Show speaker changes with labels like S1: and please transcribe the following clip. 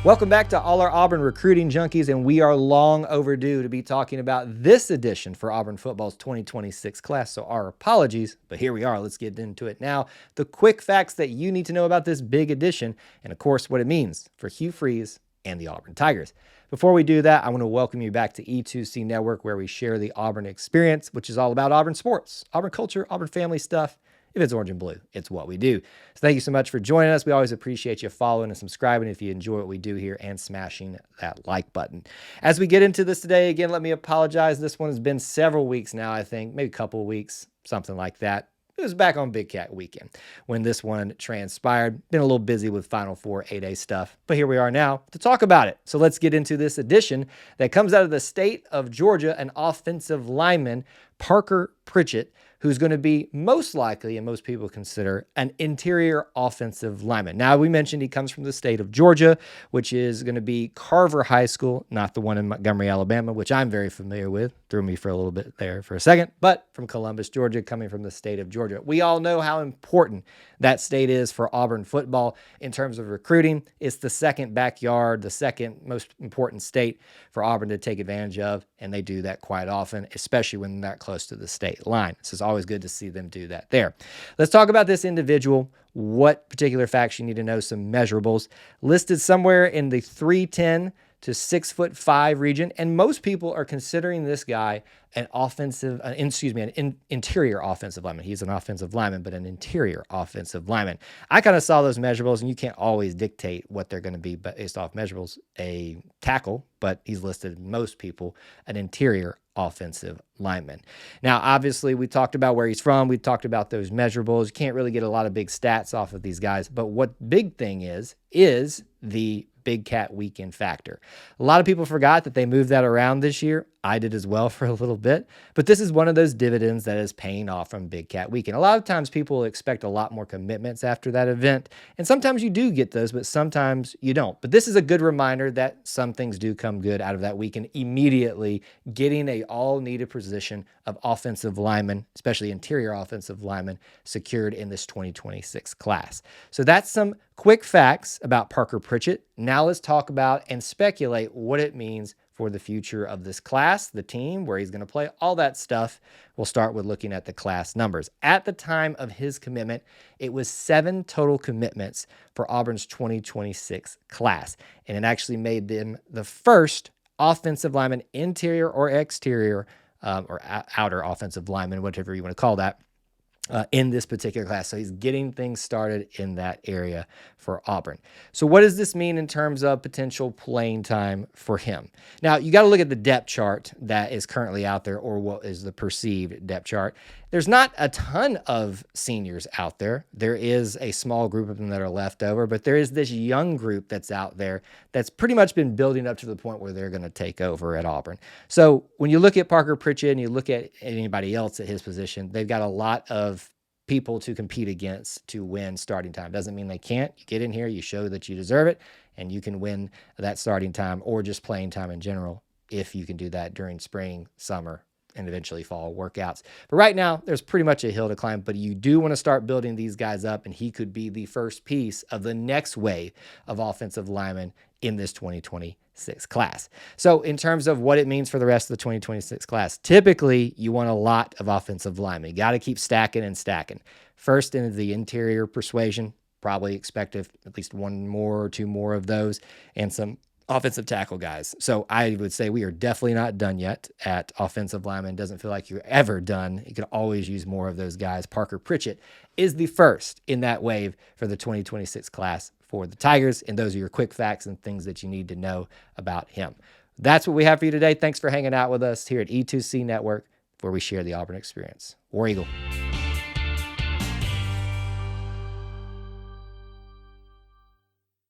S1: Welcome back to all our Auburn recruiting junkies, and we are long overdue to be talking about this edition for Auburn football's 2026 class, so our apologies, but here we are. Let's get into it now. The quick facts that you need to know about this big edition, and of course, what it means for Hugh Freeze and the Auburn Tigers. Before we do that, I want to welcome you back to E2C Network, where we share the Auburn experience, which is all about Auburn sports, Auburn culture, Auburn family stuff. If it's orange and blue, it's what we do. So thank you so much for joining us. We always appreciate you following and subscribing if you enjoy what we do here and smashing that like button. As we get into this today, again, let me apologize. This one has been several weeks now, I think, maybe a couple of weeks, something like that. It was back on Big Cat weekend when this one transpired. Been a little busy with Final Four 8A stuff, but here we are now to talk about it. So let's get into this edition that comes out of the state of Georgia, an offensive lineman, Parker Pritchett, who's going to be most likely, and most people consider, an interior offensive lineman. Now, we mentioned he comes from the state of Georgia, which is going to be Carver High School, not the one in Montgomery, Alabama, which I'm very familiar with. Threw me for a little bit there for a second, but from Columbus, Georgia, coming from the state of Georgia. We all know how important that state is for Auburn football in terms of recruiting. It's the second backyard, the second most important state for Auburn to take advantage of, and they do that quite often, especially when they're that close to the state line. So it's always good to see them do that there. Let's talk about this individual, what particular facts you need to know, some measurables. Listed somewhere in the 310 to 6'5" region, and most people are considering this guy an interior offensive lineman. He's an offensive lineman, but an interior offensive lineman. I kind of saw those measurables, and you can't always dictate what they're going to be based off measurables. A tackle, but he's listed, most people, an interior offensive lineman. Now, obviously, we talked about where he's from. We talked about those measurables. You can't really get a lot of big stats off of these guys, but what big thing is the Big Cat weekend factor. A lot of people forgot that they moved that around this year. I did as well for a little bit, but this is one of those dividends that is paying off from Big Cat weekend. A lot of times people expect a lot more commitments after that event, and sometimes you do get those, but sometimes you don't. But this is a good reminder that some things do come good out of that weekend, immediately getting a all-needed position of offensive lineman, especially interior offensive lineman, secured in this 2026 class. So that's some quick facts about Parker Pritchett. Now let's talk about and speculate what it means for the future of this class, the team, where he's going to play, all that stuff. We'll start with looking at the class numbers. At the time of his commitment, it was 7 total commitments for Auburn's 2026 class, and it actually made them the first offensive lineman, interior or exterior, or outer offensive lineman, whatever you want to call that, in this particular class. So he's getting things started in that area for Auburn. So what does this mean in terms of potential playing time for him? Now, you got to look at the depth chart that is currently out there, or what is the perceived depth chart. There's not a ton of seniors out there. There is a small group of them that are left over, but there is this young group that's out there that's pretty much been building up to the point where they're going to take over at Auburn. So when you look at Parker Pritchett and you look at anybody else at his position, they've got a lot of people to compete against to win starting time. Doesn't mean they can't. You get in here, you show that you deserve it, and you can win that starting time or just playing time in general if you can do that during spring, summer, and eventually fall workouts. But right now, there's pretty much a hill to climb, but you do want to start building these guys up, and he could be the first piece of the next wave of offensive linemen in this 2026 class. So in terms of what it means for the rest of the 2026 class, typically you want a lot of offensive linemen. You got to keep stacking and stacking. First in the interior persuasion, probably expect at least one more or two more of those, and some offensive tackle guys. So I would say we are definitely not done yet at offensive linemen. Doesn't feel like you're ever done. You could always use more of those guys. Parker Pritchett is the first in that wave for the 2026 class for the Tigers. And those are your quick facts and things that you need to know about him. That's what we have for you today. Thanks for hanging out with us here at E2C Network, where we share the Auburn experience. War Eagle.